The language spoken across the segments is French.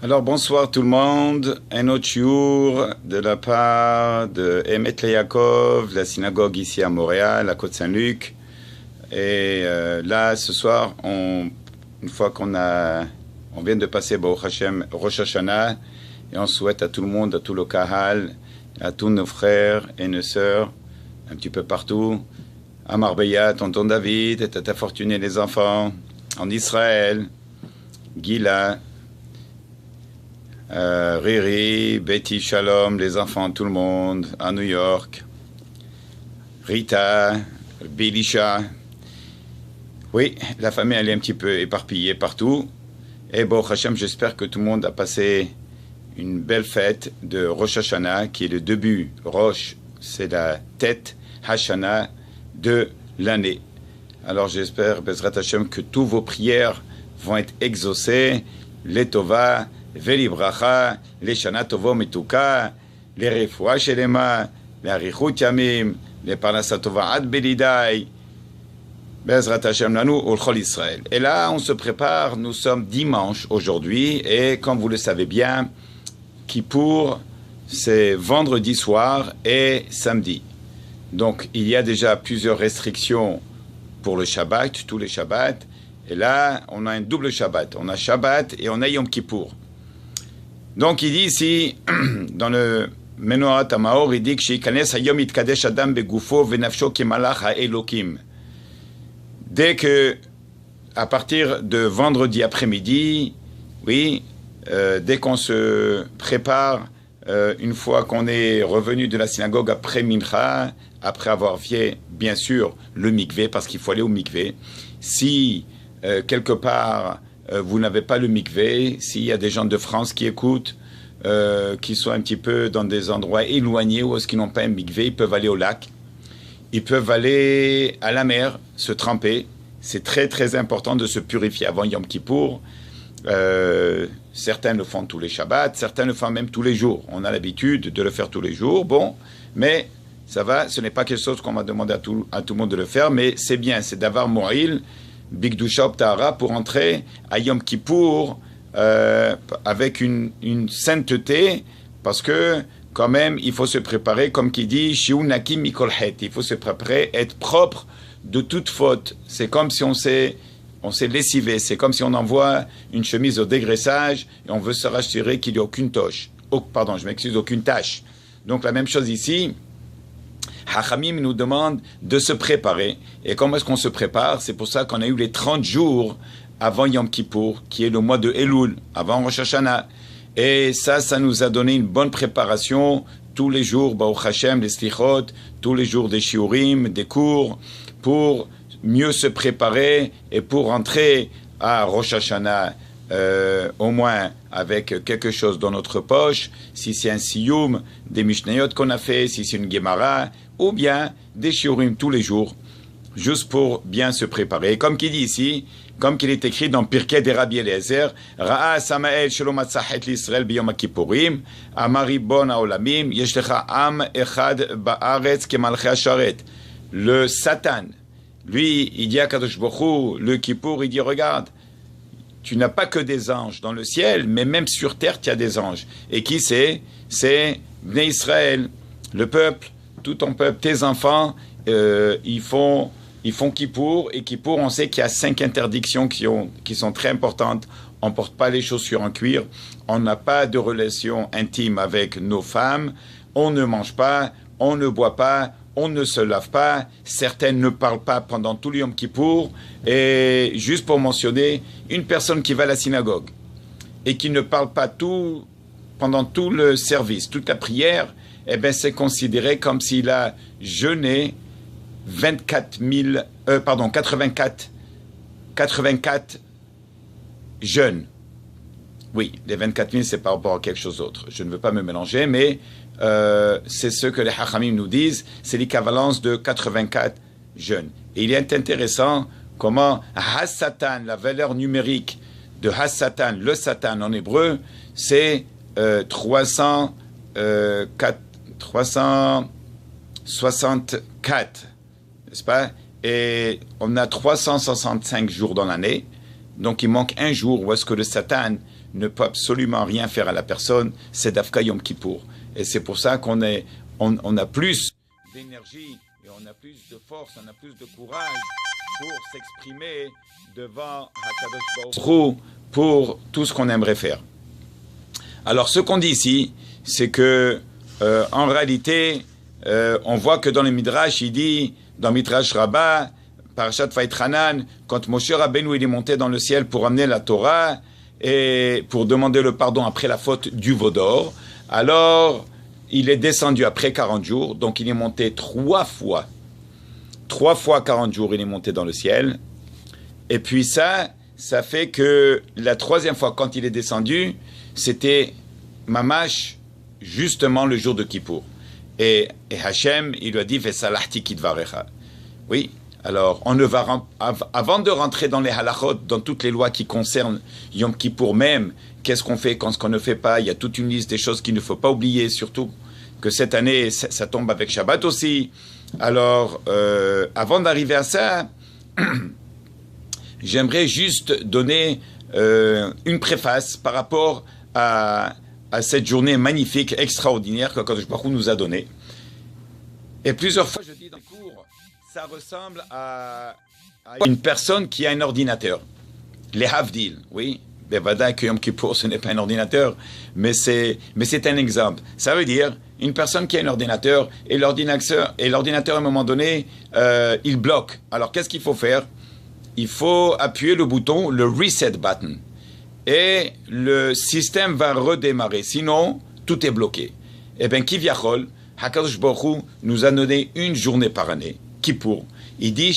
Alors bonsoir tout le monde, un autre jour de la part de Emet Yaakov, la synagogue ici à Montréal, à Côte-Saint-Luc. Et là, ce soir, une fois qu'on vient de passer Baruch Hashem, Rosh Hashanah, et on souhaite à tout le monde, à tout le Kahal, à tous nos frères et nos sœurs, un petit peu partout, à Marbella, tonton David, et Tata Fortuné les enfants, en Israël, Gila, Riri, Betty, Shalom, les enfants, tout le monde, à New York, Rita, Bilisha. Oui, la famille elle est un petit peu éparpillée partout. Et bon, Hachem, j'espère que tout le monde a passé une belle fête de Rosh Hashanah, qui est le début. Rosh, c'est la tête, Hashanah, de l'année. Alors j'espère, Bezrat Hachem, que toutes vos prières vont être exaucées. Les Tova, Veli Bracha, les Shana Tovo Mituka, les Refoua Shelema, les Arichut Yamim, les Parnasa Tova Ad Belidai, Bezrat Hashem Lanu, Ulchol Israël. Et là, on se prépare, nous sommes dimanche aujourd'hui, et comme vous le savez bien, Kippour, c'est vendredi soir et samedi. Donc, il y a déjà plusieurs restrictions pour le Shabbat, tous les Shabbats. Et là, on a un double Shabbat. On a Shabbat et on a Yom Kippour. Donc, il dit ici, dans le Menorat HaMaor, il dit que Sheikanes Hayom Itkadesh Adam Begufo Venafsho Kemalach HaElokim. Dès que, à partir de vendredi après-midi, oui, dès qu'on se prépare, une fois qu'on est revenu de la synagogue après Mincha, après avoir fait, bien sûr, le mikvé, parce qu'il faut aller au mikvé. Si, quelque part, vous n'avez pas le mikvé, s'il y a des gens de France qui écoutent, qui sont un petit peu dans des endroits éloignés où est-ce qu'ils n'ont pas un mikvé, ils peuvent aller au lac, ils peuvent aller à la mer, se tremper. C'est très très important de se purifier avant Yom Kippour. Certains le font tous les Shabbats, certains le font même tous les jours. On a l'habitude de le faire tous les jours, bon, mais ça va, ce n'est pas quelque chose qu'on va demander à tout le monde de le faire, mais c'est bien, c'est d'avoir Mo'il, Bigdusha Tahara, pour entrer à Yom Kippour avec une sainteté, parce que quand même, il faut se préparer, comme qui dit, Shiu Nakim Mikol Het, il faut se préparer, être propre de toute faute. C'est comme si on s'est lessivé, c'est comme si on envoie une chemise au dégraissage et on veut se rassurer qu'il n'y a aucune tache. Aucune tache. Donc la même chose ici, Hachamim nous demande de se préparer. Et comment est-ce qu'on se prépare? C'est pour ça qu'on a eu les 30 jours avant Yom Kippour, qui est le mois de Elul, avant Rosh Hashanah. Et ça nous a donné une bonne préparation tous les jours, Baruch Hashem, les Slichot, tous les jours des Shiurim, des cours, pour mieux se préparer et pour entrer à Rosh Hashanah au moins avec quelque chose dans notre poche, si c'est un Siyum, des Mishnayot qu'on a fait, si c'est une Gemara, ou bien des Shiurim tous les jours, juste pour bien se préparer. Comme qu'il dit ici, comme qu'il est écrit dans Pirkei de Rabbi Eliezer, Ra'a Samael Shalom Atzachet l'Israël b'Yom Kippourim, Amari Bon Haolamim, Yeshlecha Am Echad Ba'aretz Kemalchei Hasharet. Le Satan, lui, il dit à Kadosh Baruch Hu, le Kippour, il dit, regarde, tu n'as pas que des anges dans le ciel, mais même sur terre, tu as des anges. Et qui c'est? C'est Bnei Israël, le peuple, tout ton peuple, tes enfants, ils font Kippour, et Kippour, on sait qu'il y a 5 interdictions qui sont très importantes. On ne porte pas les chaussures en cuir, on n'a pas de relation intime avec nos femmes, on ne mange pas, on ne boit pas, on ne se lave pas, certaines ne parlent pas pendant tout le Yom Kippour, et juste pour mentionner, une personne qui va à la synagogue et qui ne parle pas pendant tout le service, toute la prière, eh bien c'est considéré comme s'il a jeûné 84 jeûnes. Oui, les 24 000, c'est par rapport à quelque chose d'autre. Je ne veux pas me mélanger, mais c'est ce que les Hachamim nous disent, c'est l'équivalence de 84 jeûnes. Et il est intéressant comment Hassatan, la valeur numérique de Hassatan, le Satan en hébreu, c'est 364, n'est-ce pas? Et on a 365 jours dans l'année, Donc il manque un jour où est-ce que le Satan ne peut absolument rien faire à la personne, c'est Dafka Yom Kippour. Et c'est pour ça qu'on a plus d'énergie, et on a plus de force, on a plus de courage pour s'exprimer devant Hakadosh Baruch Hu pour tout ce qu'on aimerait faire. Alors ce qu'on dit ici, c'est que en réalité, on voit que dans le Midrash, il dit, dans Midrash Rabbah, Parashat Vaïtranan, quand Moshe Rabbeinu il est monté dans le ciel pour amener la Torah et pour demander le pardon après la faute du veau d'or, alors il est descendu après 40 jours, donc il est monté 3 fois 40 jours, il est monté dans le ciel. Et puis ça fait que la 3e fois quand il est descendu, c'était Mamash, justement le jour de Kippour. Et Hachem, il lui a dit, Vesalahti kidvarecha. Oui, alors on ne va, avant de rentrer dans les halachot, dans toutes les lois qui concernent Yom Kippour même, qu'est-ce qu'on fait, qu'est-ce qu'on ne fait pas, il y a toute une liste des choses qu'il ne faut pas oublier, surtout que cette année, ça tombe avec Shabbat aussi. Alors, avant d'arriver à ça, j'aimerais juste donner une préface par rapport à cette journée magnifique, extraordinaire que Kadosh Baruch Hu nous a donnée. Et plusieurs fois, je dis dans les cours, ça ressemble à une personne qui a un ordinateur. Les Havdil, oui. Bevada que Yom Kippour, ce n'est pas un ordinateur, mais c'est un exemple. Ça veut dire une personne qui a un ordinateur et l'ordinateur à un moment donné, il bloque. Alors qu'est-ce qu'il faut faire? Il faut appuyer le bouton, le reset button, et le système va redémarrer. Sinon, tout est bloqué. Eh bien, Kivyachol, Hakadosh Baruch Hu nous a donné une journée par année, Kippour. Il dit,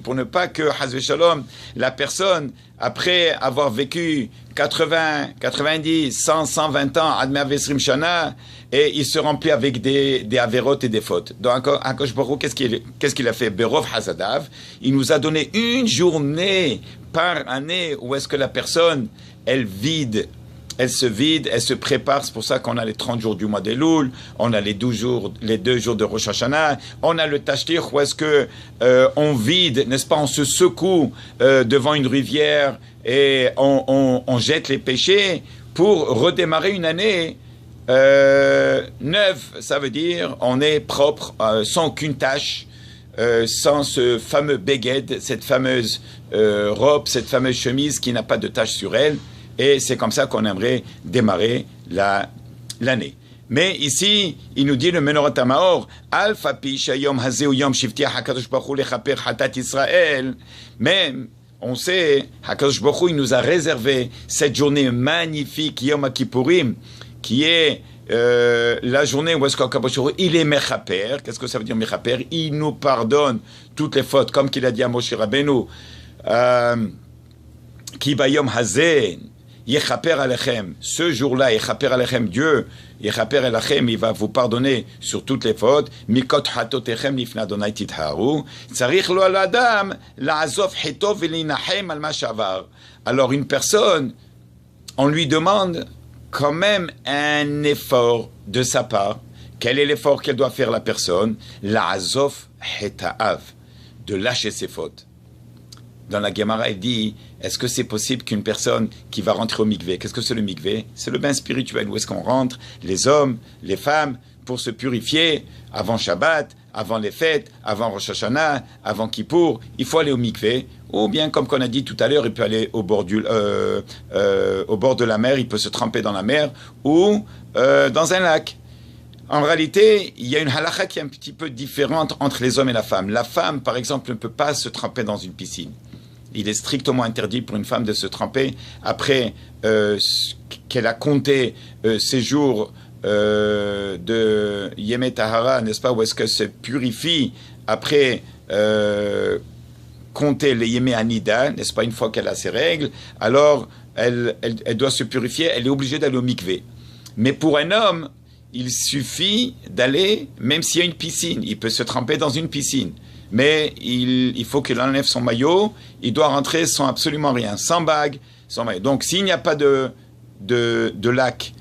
pour ne pas que, Hazve Shalom, la personne, après avoir vécu 80, 90, 100, 120 ans, Admer Vesrim Shana, et il se remplit avec des avérotes et des fautes. Donc, Hakadosh Baruch Hu, qu'est-ce qu'il a fait? Berov Hazadav, il nous a donné une journée par année où est-ce que la personne, elle se vide, elle se prépare. C'est pour ça qu'on a les 30 jours du mois d'Elul, on a les 2 jours de Rosh Hashanah, on a le Tashtir où est-ce que on vide, n'est-ce pas, on se secoue devant une rivière et on jette les péchés pour redémarrer une année neuve. Ça veut dire on est propre, sans aucune tâche, sans ce fameux beged, cette fameuse robe, cette fameuse chemise qui n'a pas de tache sur elle. Et c'est comme ça qu'on aimerait démarrer l'année. Mais ici, il nous dit le Menorot HaMaor, Alpha Pisha Yom Hazeu Yom Shivti HaKadosh Baruch Hu Lechaper Hatat Israël. Même, on sait, HaKadosh Baruch Hu, il nous a réservé cette journée magnifique, Yom Kippourim, qui est la journée où est-ce qu'HaKadosh Baruch Hu, il est Mechaper. Qu'est-ce que ça veut dire Mechaper? Il nous pardonne toutes les fautes, comme qu'il a dit à Moshe Rabbeinu, Ki Bayom Hazeh, Yechaper Alechem, ce jour-là, Yechaper Alechem, Dieu, Yechaper Alechem, il va vous pardonner sur toutes les fautes. Mikot hatotechem lifna Adonai titharu. Tzarich lo al adam la'azov hito velinachem al ma shavar. Alors une personne, on lui demande quand même un effort de sa part. Quel est l'effort qu'elle doit faire la personne? La'azov heta'av, de lâcher ses fautes. Dans la Gemara, il dit, est-ce que c'est possible qu'une personne qui va rentrer au mikvé, qu'est-ce que c'est le mikvé? C'est le bain spirituel, où est-ce qu'on rentre, les hommes, les femmes, pour se purifier, avant Shabbat, avant les fêtes, avant Rosh Hashanah, avant Kippour, il faut aller au mikvé, ou bien, comme qu'on a dit tout à l'heure, il peut aller au bord de la mer, il peut se tremper dans la mer, ou dans un lac. En réalité, il y a une halakha qui est un petit peu différente entre les hommes et la femme. La femme, par exemple, ne peut pas se tremper dans une piscine. Il est strictement interdit pour une femme de se tremper après qu'elle a compté ses jours de Yemé Tahara, n'est-ce pas, où est-ce qu'elle se purifie après compter les Yemé Anida, n'est-ce pas, une fois qu'elle a ses règles, alors elle doit se purifier, elle est obligée d'aller au mikvé. Mais pour un homme, il suffit d'aller, même s'il y a une piscine, il peut se tremper dans une piscine. Mais il faut qu'il enlève son maillot, il doit rentrer sans absolument rien, sans bague, sans maillot. Donc s'il n'y a pas de lac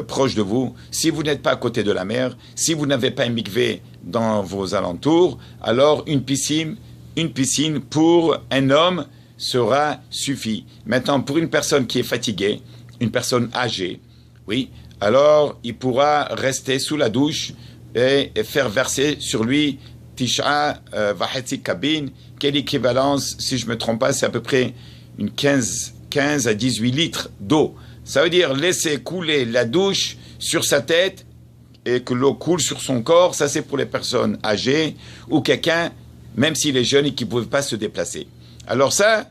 proche de vous, si vous n'êtes pas à côté de la mer, si vous n'avez pas un mikvé dans vos alentours, alors une piscine pour un homme sera suffi. Maintenant, pour une personne qui est fatiguée, une personne âgée, oui, alors il pourra rester sous la douche et faire verser sur lui Tisha Vahetzi Kabin, quelle équivalence, si je ne me trompe pas, c'est à peu près une 15 à 18 litres d'eau. Ça veut dire laisser couler la douche sur sa tête et que l'eau coule sur son corps. Ça, c'est pour les personnes âgées ou quelqu'un, même s'il est jeune et qui ne pouvait pas se déplacer. Alors ça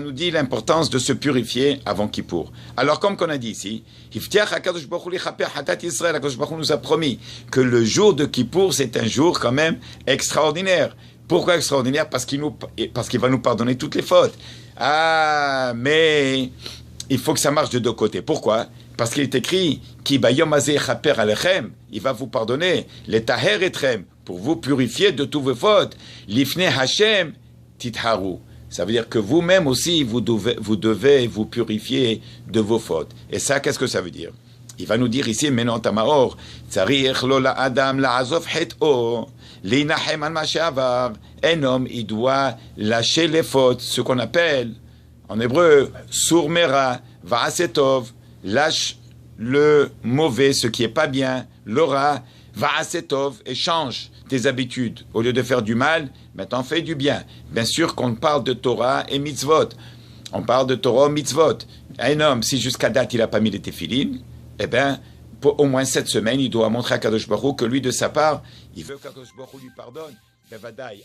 nous dit l'importance de se purifier avant Kippour. Alors, comme qu'on a dit ici, HaKadosh Baruch Hu nous a promis que le jour de Kippour, c'est un jour quand même extraordinaire. Pourquoi extraordinaire? Parce qu'il va nous pardonner toutes les fautes. Ah, mais il faut que ça marche de deux côtés. Pourquoi? Parce qu'il est écrit Ki bayom hazeh chaper alechem, il va vous pardonner. Les taher etrem, pour vous purifier de tous vos fautes. Lifne Hashem titharu. Ça veut dire que vous-même aussi, vous devez vous purifier de vos fautes. Et ça, qu'est-ce que ça veut dire? Il va nous dire ici, Menon Tamaor, Tzarich lo la Adam la azov het'o, l'inachem al ma she'avar. Un homme, il doit lâcher les fautes, ce qu'on appelle, en hébreu, surmera, va'asetov, lâche le mauvais, ce qui est pas bien, l'aura, va'asetov, et change tes habitudes. Au lieu de faire du mal, maintenant fais du bien. Bien sûr qu'on parle de Torah et mitzvot. On parle de Torah et mitzvot. Un homme, si jusqu'à date il n'a pas mis les téphilines, eh bien, pour au moins 7 semaines, il doit montrer à Kadosh Baruch Hu que lui, de sa part, il veut que Kadosh Baruch Hu lui pardonne.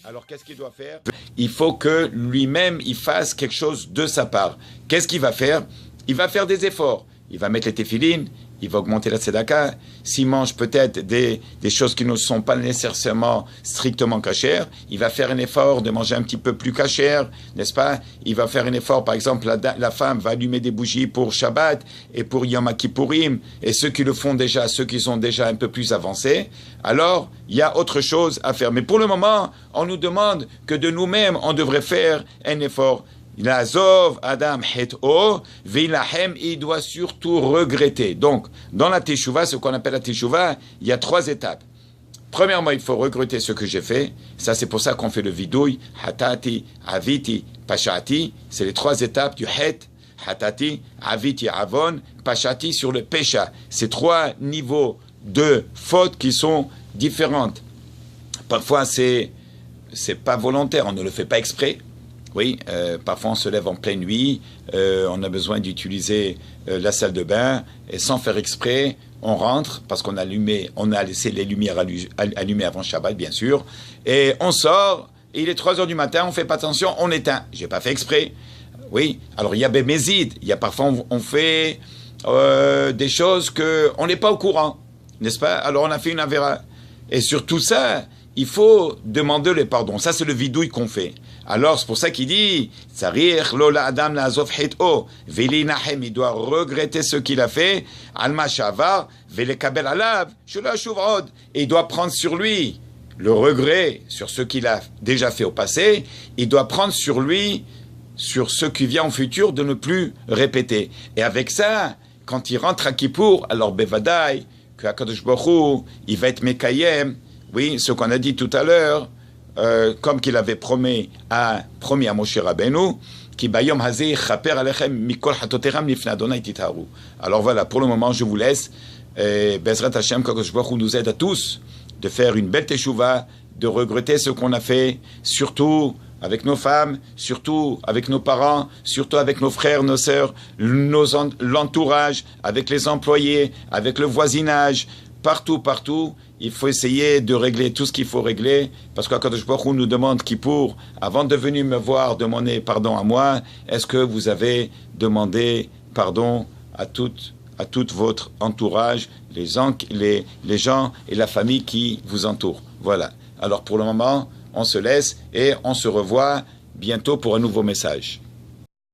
Alors, qu'est-ce qu'il doit faire? Il faut que lui-même, il fasse quelque chose de sa part. Qu'est-ce qu'il va faire? Il va faire des efforts. Il va mettre les téphilines, il va augmenter la tzedaka. S'il mange peut-être des choses qui ne sont pas nécessairement strictement cachères, il va faire un effort de manger un petit peu plus cachère, n'est-ce pas? Il va faire un effort, par exemple, la femme va allumer des bougies pour Shabbat et pour Yom Kippourim, et ceux qui le font déjà, ceux qui sont déjà un peu plus avancés, alors il y a autre chose à faire. Mais pour le moment, on nous demande que de nous-mêmes, on devrait faire un effort. L'azov Adam het'o veilahem, il doit surtout regretter. Donc, dans la teshuva, ce qu'on appelle la teshuva, il y a 3 étapes. Premièrement, il faut regretter ce que j'ai fait. Ça, c'est pour ça qu'on fait le vidouille. Hatati, aviti, pashati. C'est les 3 étapes du het. Hatati, aviti, avon, pashati sur le pécha. C'est 3 niveaux de fautes qui sont différentes. Parfois, c'est pas volontaire, on ne le fait pas exprès. Oui, parfois on se lève en pleine nuit, on a besoin d'utiliser la salle de bain, et sans faire exprès, on rentre, parce qu'on a laissé les lumières allumées avant Shabbat, bien sûr, et on sort, et il est 3 heures du matin, on ne fait pas attention, on éteint. J'ai pas fait exprès. Oui, alors il y a bémézid, il y a parfois on fait des choses qu'on n'est pas au courant, n'est-ce pas? Alors on a fait une avéra. Et sur tout ça, il faut demander le pardon. Ça, c'est le vidouille qu'on fait. Alors, c'est pour ça qu'il dit, Tzarich lo la Adam la azov het'o, ve'linachem, il doit regretter ce qu'il a fait, alma shavar, ve'lekabel alav, shelo shuv od, et il doit prendre sur lui le regret sur ce qu'il a déjà fait au passé, il doit prendre sur lui, sur ce qui vient en futur, de ne plus répéter. Et avec ça, quand il rentre à Kippour, alors bevadaï, que HaKadosh Baruch Hu, il va être mekayem, oui, ce qu'on a dit tout à l'heure, comme qu'il avait promis à Moshe Rabbeinu, qui bayom hazeh chaper alechem mikol hatoteram lifnei Adonai titharu. Alors voilà, pour le moment, je vous laisse. Bezrat Hashem, qu'Akadosh Baruch Hu nous aide à tous de faire une belle teshuva, de regretter ce qu'on a fait, surtout avec nos femmes, surtout avec nos parents, surtout avec nos frères, nos sœurs, l'entourage, avec les employés, avec le voisinage, partout, il faut essayer de régler tout ce qu'il faut régler, parce qu'Akadosh Baruch Hu nous demande Kippour, avant de venir me voir, demander pardon à moi, est-ce que vous avez demandé pardon à tout votre entourage, les gens et la famille qui vous entourent. Voilà. Alors pour le moment, on se laisse et on se revoit bientôt pour un nouveau message.